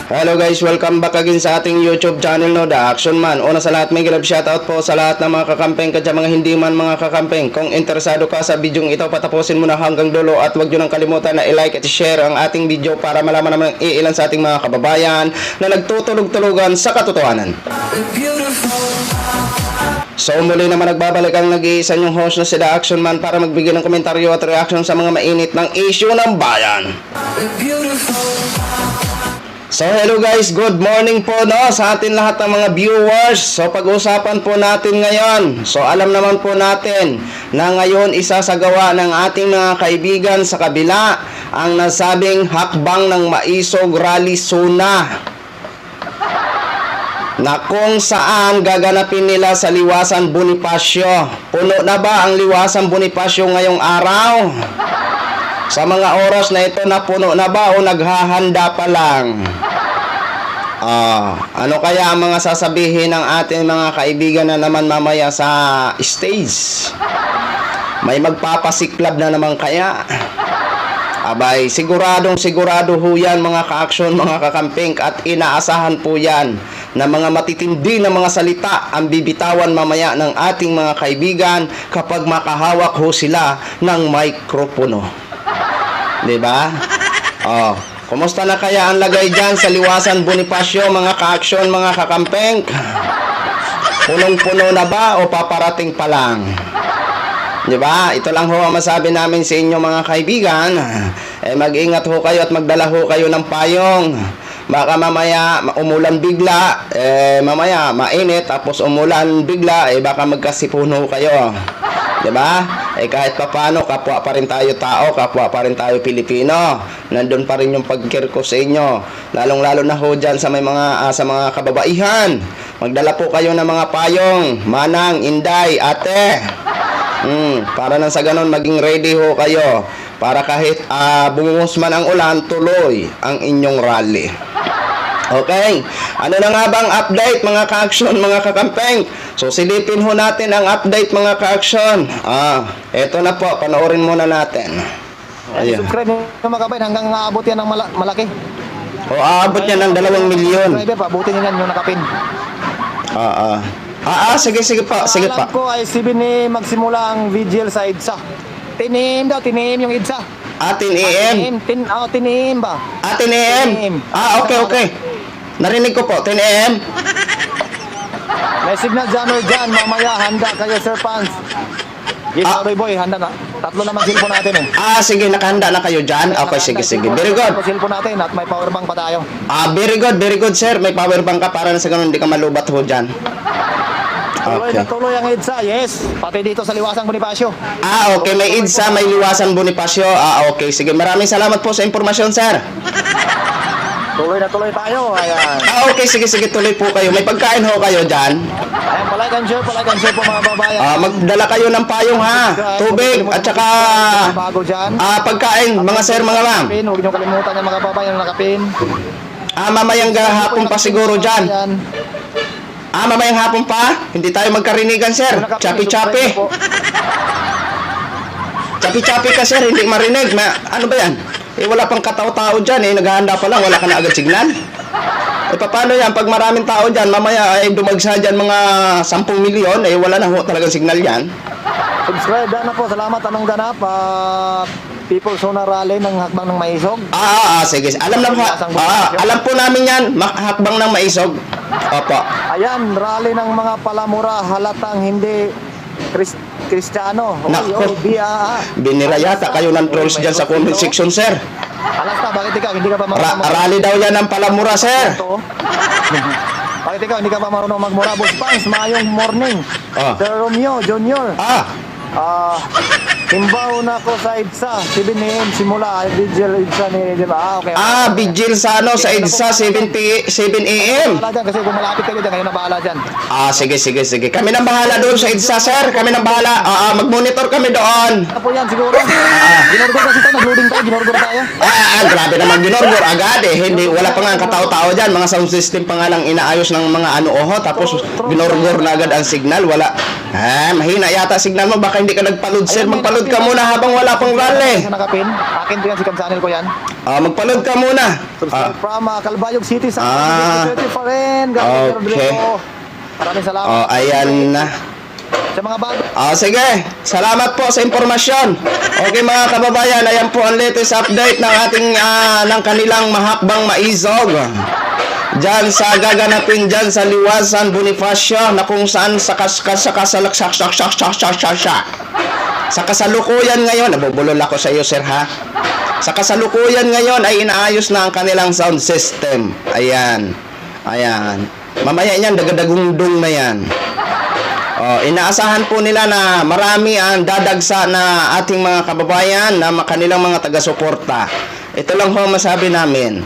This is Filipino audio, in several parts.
Hello guys, welcome back again sa ating YouTube channel, no, The Action Man. Una sa lahat, may shoutout po sa lahat ng mga kakampeng kadya, mga hindi man mga kakampeng. Kung interesado ka sa video ito, patapusin mo na hanggang dulo at huwag nyo nang kalimutan na i-like at i-share ang ating video para malaman naman ilan sa ating mga kababayan na nagtutulog-tulugan sa katotohanan. So muli naman nagbabalik ang nag-iisa yung host na si The Action Man para magbigay ng komentaryo at reaction sa mga mainit ng issue ng bayan. So hello guys, good morning po, no, sa atin lahat ng mga viewers. So pag-usapan po natin ngayon, so alam naman po natin na ngayon isasagawa ng ating mga kaibigan sa kabila ang nasabing hakbang ng Maisog Rally Suna, na kung saan gaganapin nila sa Liwasan Bonifacio. Puno na ba ang Liwasan Bonifacio ngayong araw? Sa mga oras na ito, na puno na ba o naghahanda pa lang? Ano kaya ang mga sasabihin ng ating mga kaibigan na naman mamaya sa stage? May magpapasiklab na naman kaya? Abay, sigurado ho yan mga ka-action, mga kakamping, at inaasahan po yan na mga matitindi na mga salita ang bibitawan mamaya ng ating mga kaibigan kapag makahawak ho sila ng mikropono. Diba? Kumusta na kaya ang lagay dyan sa Liwasan Bonifacio, mga ka-action, mga kakampeng? Punong-puno na ba o paparating pa lang? Diba? Ito lang ho ang masabi namin sa inyo mga kaibigan. Mag-ingat ho kayo at magdala ho kayo ng payong. Baka mamaya umulan bigla, mamaya mainit, tapos umulan bigla, baka magkasipon ho kayo. Diba? Kahit pa paano, kapwa pa rin tayo tao, kapwa pa rin tayo Pilipino. Nandun pa rin yung pagkirko sa inyo. Lalong-lalo na ho dyan sa mga kababaihan. Magdala po kayo ng mga payong, manang, inday, ate. Para nang sa ganon, maging ready ho kayo. Para kahit bumuhos man ang ulan, tuloy ang inyong rally. Okay, ano na nga bang update mga ka-action, mga kakampeng? So silipin ho natin ang update mga ka-action. Eto na po, panoorin muna natin. Ayan. Subscribe nyo mga kabayan hanggang aabot yan ng malaki. Aabot yan ng 2 milyon. Subscribe, abutin nyo yan yung nakapin. Sige pa. Alam ko ay 7 ni magsimula ang vigil sa EDSA. 10 AM daw, 10 AM yung EDSA. 10 AM? 10 AM ba? 10 AM? Okay. Narinig ko po, 10 AM? May signal jammer dyan, mamaya handa kayo Sir Pans. Yes, Roy Boy, handa na. 3 naman cellphone natin Sige, nakahanda na kayo dyan? Okay, sige. Very good. Cellphone natin at may power bank pa tayo. Very good sir. May power bank ka para na sa ganun hindi ka malubat ho dyan. Tuloy ang EDSA, yes. Pati dito sa Liwasan Bonifacio. Okay. May EDSA, may Liwasan Bonifacio. Okay, sige. Maraming salamat po sa impormasyon, sir. Tuloy na tuloy tayo. Ayan. Okay, sige. Tuloy po kayo. May pagkain ho kayo dyan? Ayan, palike and share po mga babayan. Magdala kayo ng payong ha. Tubig at saka bago dyan. pagkain, mga sir, mga ma'am. Huwag niyo kalimutan yung mga babayan na nakapin. Mamayang hapon pa siguro dyan. Mamayang hapon pa? Hindi tayo magkarinigan, sir. Chapi-chapi ka, sir. Hindi marinig. Ano ba yan? Wala pang katao-tao dyan. Naghahanda pa lang. Wala ka na agad signal. Paano yan? Pag maraming tao dyan, mamaya dumagsa dyan mga 10 milyon. Wala na ho talagang signal yan. Subscribe na po. Salamat. Anong ganap? People Suna Rally ng Hakbang ng Maisog. Sige. Alam po namin yan. Hakbang ng Maisog. Opo. Ayan, rally ng mga palamura, halatang hindi Kristiyano. Binira yata kayo ng trolls dyan sa comment section, sir. Alas na, bakit ikaw hindi ka pa marunong Rally daw yan ng palamura, sir. Bakit ikaw hindi ka pa marunong magmura? Boss Pans, mayong morning. Sir Romeo Jr. Timbaw na ko sa EDSA 7 AM simula vigil EDSA ni okay. Vigil sa sa EDSA 7 AM. Kasi kung malapit kayo dyan, kayo na bahala dyan. Sige. Kami na bahala doon sa EDSA, sir. Kami na bahala. Mag-monitor kami doon. Ano po yan siguro? Ginorgor kasi tayo, nag-loading tayo, ginorgor tayo. Grabe naman ginorgor agad Hindi, wala pa nga katao-tao dyan. Mga sound system pa nga lang inaayos ng mga tapos ginorgor na agad ang signal. Wala. Mahina yata signal mo. Baka hindi ka nagpa-load, sir. Magpa magpalod ka muna habang wala pang rally. Sa nakapin. Akin to yan, si Kansanil ko yan. Magpalod ka muna. Subscribe from Calbayog City sa Ah. 30 pa rin. Galing Okay. Maraming salamat. Ayan na. Sa mga bago. Sige, salamat po sa impormasyon. Okay mga kababayan, ayan po ang latest update ng ating ng kanilang mahakbang maizog. Diyan sa gaganapin diyan sa Liwasan Bonifacio na kung saan sa kasalukuyan ngayon, nabubulol ako sa iyo sir ha. Sa kasalukuyan ngayon ay inaayos na ang kanilang sound system. Ayan. Ayan. Mamaya niyan dagadagundong na yan. Inaasahan po nila na marami ang dadagsa na ating mga kababayan na kanilang mga taga-suporta. Ito lang ho masabi namin.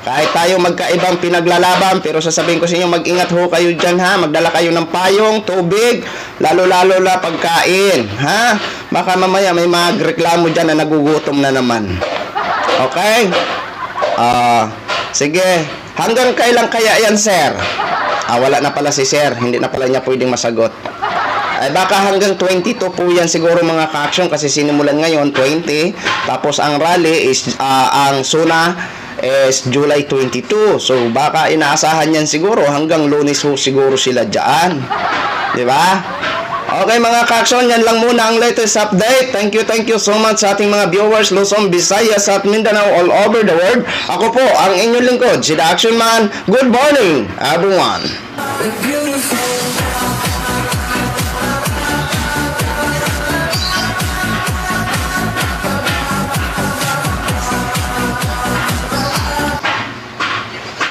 Kahit tayo magkaibang pinaglalaban, pero sasabihin ko sa inyo, mag-ingat ho kayo dyan ha. Magdala kayo ng payong, tubig, lalo-lalo na pagkain. Ha? Baka mamaya may magreklamo dyan na nagugutom na naman. Okay? Sige. Hanggang kailan kaya yan, sir? Wala na pala si sir. Hindi na pala niya pwedeng masagot. Ay baka hanggang 22 po yan siguro mga ka-action kasi sinimulan ngayon 20. Tapos ang rally is ang SUNA is July 22. So baka inaasahan yan siguro hanggang Lunes ho siguro sila dyan. Di ba? Okay mga ka-action, yan lang muna ang latest update. Thank you so much sa ating mga viewers Luzon, Visayas at Mindanao all over the world. Ako po ang inyong lingkod, si The Action Man. Good morning everyone. Beautiful.